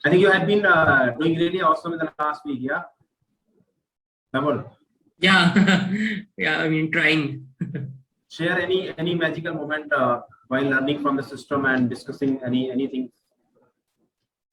I think you have been doing really awesome in the last week, yeah? Dhaval. Yeah, yeah, I mean, trying. Share any magical moment while learning from the system and discussing anything.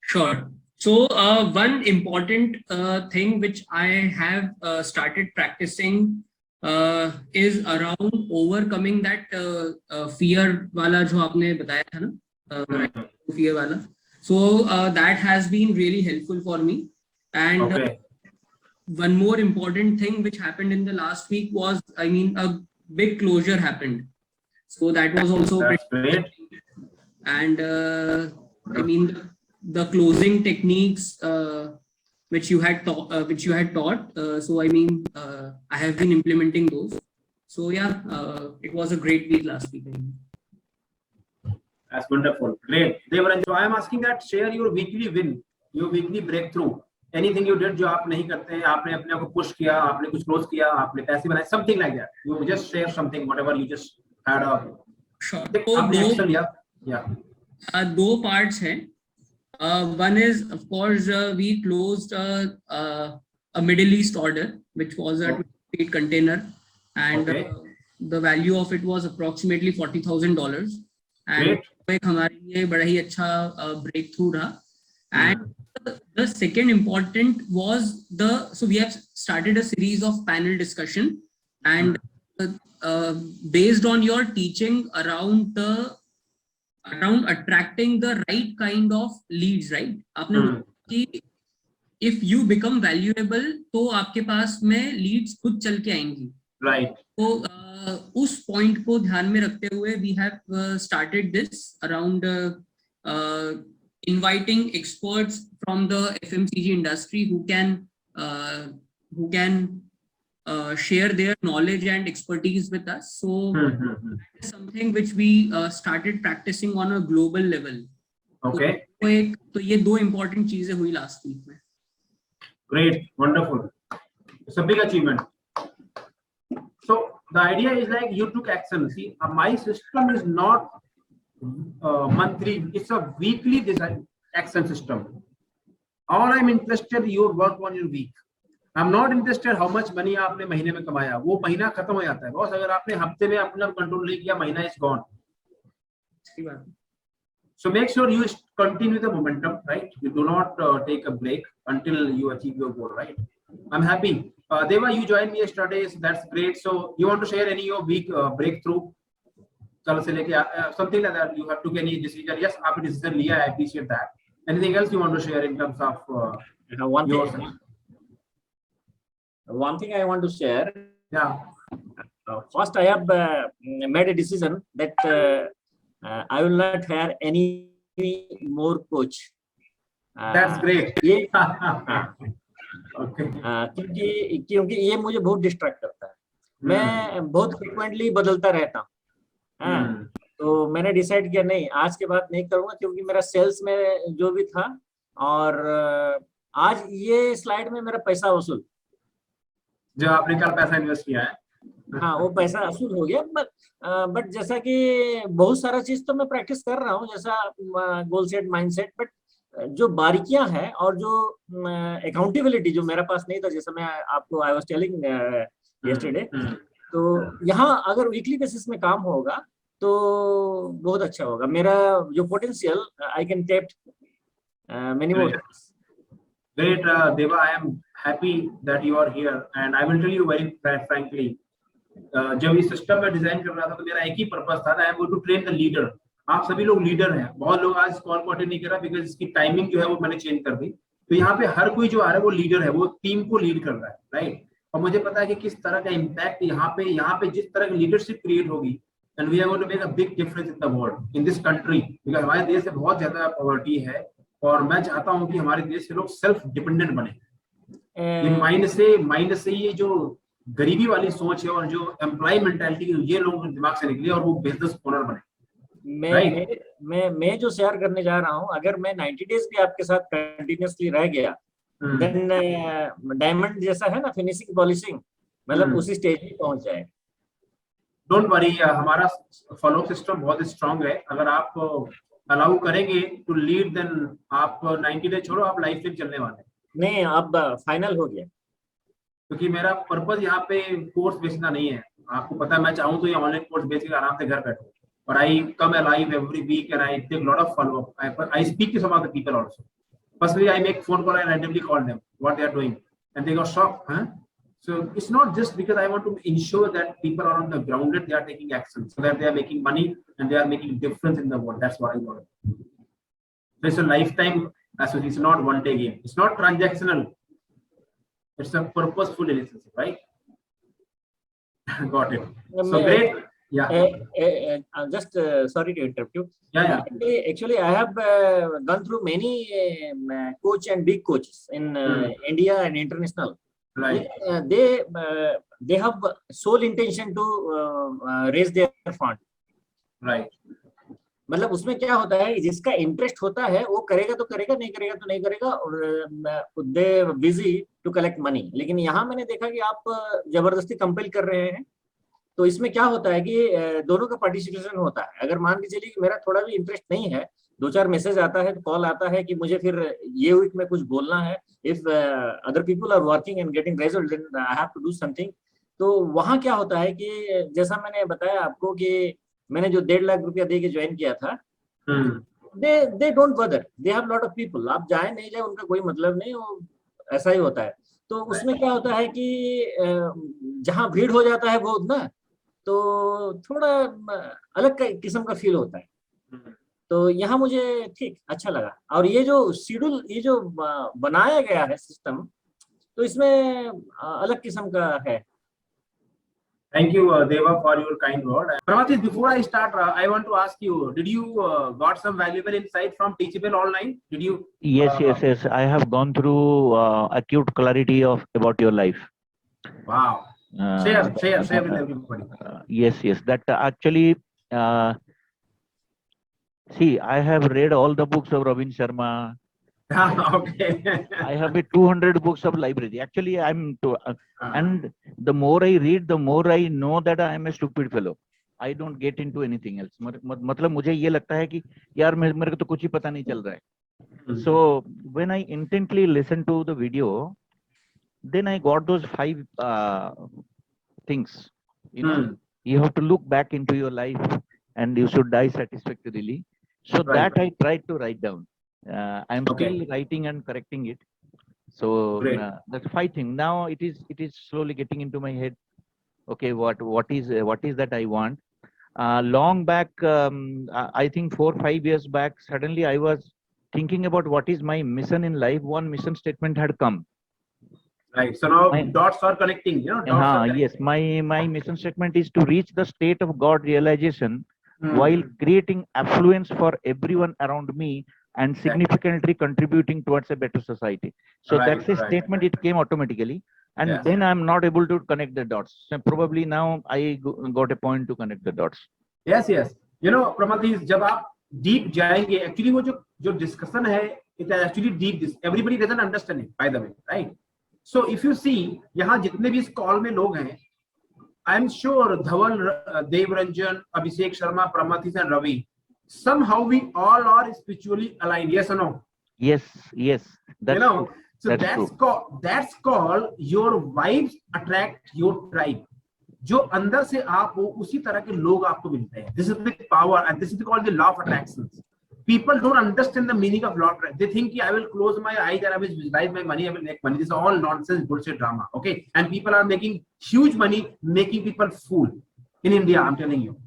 Sure. So one important thing which I have started practicing is around overcoming that fear wala jo aapne bataya tha na, fear wala. So that has been really helpful for me. And Okay. One more important thing which happened in the last week was, I mean, a big closure happened. So that was also That's great. And I mean, the closing techniques which you had taught. So I mean, I have been implementing those. So yeah, it was a great week last week. That's wonderful. Great. Devaran, so I am asking that share your weekly win, your weekly breakthrough. Anything you did जो आप नहीं करते हैं, आपने अपने को push किया, आपने कुछ क्लोज किया, आपने पैसे बनाए, something like that. You just share something, whatever you just had a. Sure. आपने action लिया, yeah. दो parts हैं. One is, of course, we closed a Middle East order, which was a 28 container, and the value of it was approximately $40,000. And एक हमारे लिए बड़ा ही अच्छा breakthrough रहा. And the second important was so we have started a series of panel discussion, and based on your teaching around attracting the right kind of leads, right? आपने if you become valuable, तो आपके पास में leads खुद चल के आएंगी. Right. तो उस point को ध्यान में रखते हुए we have started this around inviting experts from the FMCG industry who can share their knowledge and expertise with us. So that is something which we started practicing on a global level. Okay. तो ये दो important चीजें हुई last week में. Great, wonderful. It's a big achievement. So the idea is like you took action. See, my system is not monthly, it's a weekly design action system. All I'm interested your work on your week. I'm not interested how much money आपने महीने में कमाया, वो महीना खत्म हो जाता है. बॉस अगर आपने हफ्ते में अपना कंट्रोल नहीं किया, महीना is gone. So make sure you continue the momentum, right? You do not take a break until you achieve your goal, right? I'm happy. Deva, you joined me yesterday, so that's great. So you want to share any your week breakthrough? Something like that. You have took any decision? Yes, आपने decision लिया. I appreciate that. Anything else you want to share in terms of one thing I want to share. Yeah. First, I have made a decision that I will not hire any more coach. That's great. Okay. क्योंकि ये मुझे बहुत distract करता है. मैं बहुत frequently बदलता रहता हूँ. तो मैंने डिसाइड किया नहीं, आज के बाद नहीं करूंगा, क्योंकि मेरा सेल्स में जो भी था और आज ये स्लाइड में मेरा पैसा वसूल जो आपने कल पैसा इन्वेस्ट किया है, हाँ वो पैसा वसूल हो गया. बट जैसा कि बहुत सारा चीज तो मैं प्रैक्टिस कर रहा हूँ, जैसा goal set, mind set, but जो बारीकियां हैं और जो अकाउंटेबिलिटी जो मेरे पास नहीं था, जैसा मैं आपको आई वाज टेलिंग यस्टरडे, तो यहाँ अगर वीकली बेसिस में काम होगा तो बहुत अच्छा होगा. मेरा जो potential I can tap many more. Great, Deva, I am happy that you are here, and I will tell you very frankly, जब इस सिस्टम में डिजाइन कर रहा था तो मेरा एक ही पर्पस था, I am going to train the leader. आप सभी लोग लीडर हैं. बहुत लोग आज कॉल को अटेंड नहीं कर रहा बिकॉज इसकी टाइमिंग जो है वो मैंने चेंज कर दी. तो यहाँ पे हर कोई जो आ रहा है वो लीडर है, वो टीम को लीड कर रहा है, राइट? और मुझे पता है कि किस तरह का इम्पैक्ट यहाँ पे जिस तरह की लीडरशिप क्रिएट होगी, and we are going to make a big difference in the world, in this country, because हमारे देश में बहुत ज्यादा पॉवर्टी है और मैं चाहता हूँ कि हमारे देश के लोग सेल्फ डिपेंडेंट बने. माइंड से ये जो गरीबी वाली सोच है और जो एम्प्लॉय मेंटालिटी, ये लोगों के दिमाग से निकले और वो बिजनेस ओनर बने. मैं जो शेयर करने जा रहा हूँ, अगर मैं 90 डेज भी आपके साथ कंटिन्यूअसली रह गया, देन डायमंड जैसा है ना, फिनिशिंग पॉलिशिंग, मतलब उसी स्टेज पे पहुंच जाए. डोंट वरी, हमारा फॉलो सिस्टम बहुत स्ट्रांग है. अगर आप अलाउ करेंगे टू लीड, देन आप 90 डे छोड़ो, आप लाइफ टाइम चलने वाले हैं। नहीं, अब फाइनल हो गया। क्योंकि मेरा पर्पस यहाँ पे कोर्स बेचना नहीं है, आपको पता है, मैं चाहूँ तो ये ऑनलाइन कोर्स बेच के आराम से घर बैठो, और I come alive every week and I take lot of follow up, I speak to some of the people also personally, I make phone call and randomly call them what they are doing, and they got shocked, huh? So it's not just because I want to ensure that people are on the grounded, they are taking action so that they are making money and they are making difference in the world. That's what I want. So it's a lifetime association. It's not one day game. It's not transactional. It's a purposeful relationship, right? Got it. So great. Yeah. Just sorry to interrupt you. Yeah. Actually, I have gone through many coach and big coaches in India and international. Right. They have sole intention to raise their fund. Right. मतलब उसमें क्या होता है, जिसका interest होता है वो करेगा तो करेगा, नहीं करेगा तो नहीं करेगा, और दे बिजी टू कलेक्ट मनी। लेकिन यहाँ मैंने देखा कि आप जबरदस्ती कंपेल कर रहे हैं, तो इसमें क्या होता है कि दोनों का पार्टिसिपेशन होता है। अगर मान के चलिए कि मेरा थोड़ा भी इंटरेस्ट नहीं है, 2-4 मैसेज आता है, कॉल आता है कि मुझे फिर ये वीक में कुछ बोलना है, if other people are working and getting result then I have to do something. तो वहाँ क्या होता है कि जैसा मैंने बताया आपको कि मैंने जो 1.5 लाख रुपया दे के ज्वाइन किया था, दे डोंट बदर, they have lot of people, आप जाए नहीं जाए उनका कोई मतलब नहीं, वो ऐसा ही होता है। तो उसमें क्या होता है कि जहाँ भीड़ हो जाता है बहुत ना, तो थोड़ा अलग किस्म का फील होता है। तो यहाँ मुझे ठीक अच्छा लगा, और ये जो शेड्यूल, ये जो बनाया गया है सिस्टम, तो इसमें अलग किस्म का है। Thank you, Deva, for your kind word. Pramatis, before I start, I want to ask you, did you got some valuable insight from Teachable Online? Did you? Yes. I have gone through acute clarity about your life. Wow. Share with everybody. Yes. That actually, see, I have read all the books of Robin Sharma. Okay. I have 200 books of library. Actually, and the more I read, the more I know that I am a stupid fellow. I don't get into anything else. मतलब मुझे ये लगता है कि यार मेरे को तो कुछ ही पता नहीं चल रहा है. So when I intently listened to the video, then I got those 5 things. You know, you have to look back into your life and you should die satisfactorily. So that I tried to write down. I am still writing and correcting it. So that's 5 things. Now it is slowly getting into my head. Okay, what is that I want? Long back, I think 4 or 5 years back, suddenly I was thinking about what is my mission in life. One mission statement had come. Right. So now dots are connecting. You know. Yes. My mission statement is to reach the state of God realization while creating affluence for everyone around me and significantly contributing towards a better society. So that's a statement. It came automatically, and then I'm not able to connect the dots. So probably now I got a point to connect the dots. Yes. You know, Pramatis, जब आप deep जाएंगे, actually वो जो discussion है, it is actually deep. Everybody doesn't understand it, by the way, right? So if you see, यहाँ जितने भी इस call में लोग हैं, I'm sure Dhawan, Devranjan, Abhishek Sharma, Pramatis, and Ravi, somehow we all are spiritually aligned. Yes or no? Yes. That's true. So that's called your vibes attract your tribe. जो अंदर से आप हो, उसी तरह के लोग आपको मिलते हैं. This is the power, and this is called the law of attraction. People don't understand the meaning of law of attraction. They think I will close my eyes and I will visualize my money, I will make money. This is all nonsense, bullshit drama. Okay, and people are making huge money, making people fool in India. I'm telling you.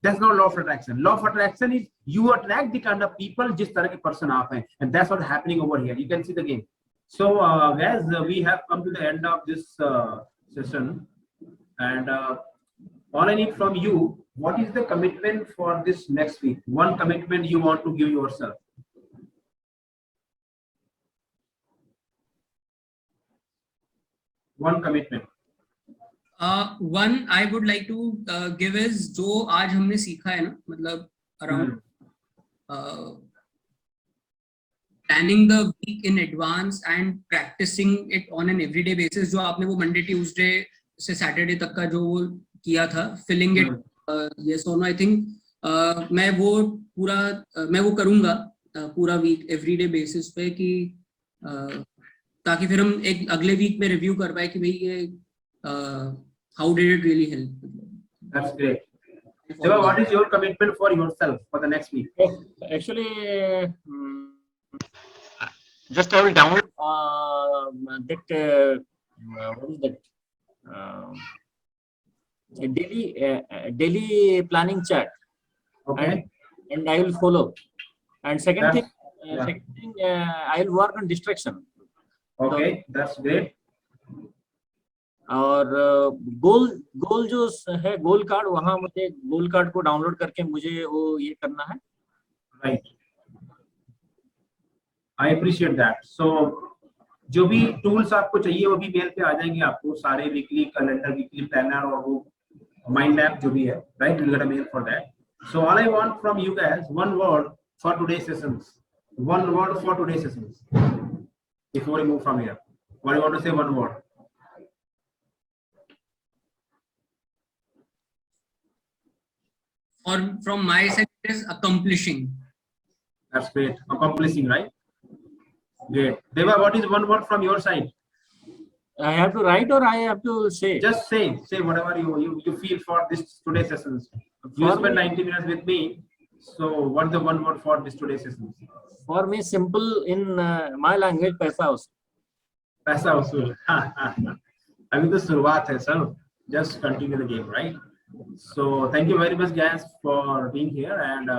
That's not law of attraction. Law of attraction is you attract the kind of people जिस तरह के person आप हैं, and that's what's happening over here. You can see the game. So guys, we have come to the end of this session, and all I need from you, what is the commitment for this next week? One commitment you want to give yourself. One commitment. One I would like to give is जो आज हमने सीखा है ना, मतलब around planning the week in advance and practicing it on an everyday basis. जो आपने वो Monday, Tuesday से Saturday तक का जो वो किया था, filling it yes or no. I think मैं वो करूंगा पूरा वीक एवरीडे बेसिस पे कि ताकि फिर हम एक अगले वीक में रिव्यू कर पाए कि भाई ये how did it really help. That's great. Deva, what is your commitment for yourself for the next week? Actually, just I will download that what is that daily planning chat, Okay. and I will follow. And second That's- thing, I will work on distraction. Okay, that's great. और गोल जो है गोल card, वहां मुझे गोल card को download करके मुझे वो ये करना है. Right. I appreciate that. So, जो भी tools आपको चाहिए वो भी मेल पे आ जाएंगे आपको, सारे वीकली कैलेंडर, वीकली प्लानर और वो माइंड मैप जो भी है, right? You get a mail for that. So all I want from you guys, one word for today's sessions. One word for today's sessions. Before we move from here, what do you want to say? One word. Or from my side it is accomplishing. That's great. Accomplishing, right? Great. Deva, what is one word from your side? I have to write or I have to say? Just say whatever you feel for this today's sessions. You spent 90 minutes with me, so what's the one word for this today's sessions? For me, simple in my language, paisa वसूल. पैसा वसूल. अभी तो शुरुआत है sir. Just continue the game, right? So thank you very much guys for being here, and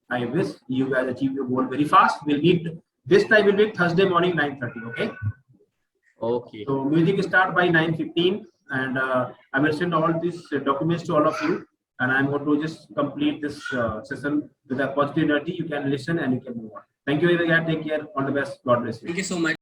I wish you guys achieve your goal very fast. We'll meet this time. We'll meet Thursday morning 9:30. Okay. Okay. So music start by 9:15, and I will send all these documents to all of you, and I'm going to just complete this session with a positive energy. You can listen and you can move on. Thank you again. Take care. All the best. God bless you. Thank you so much.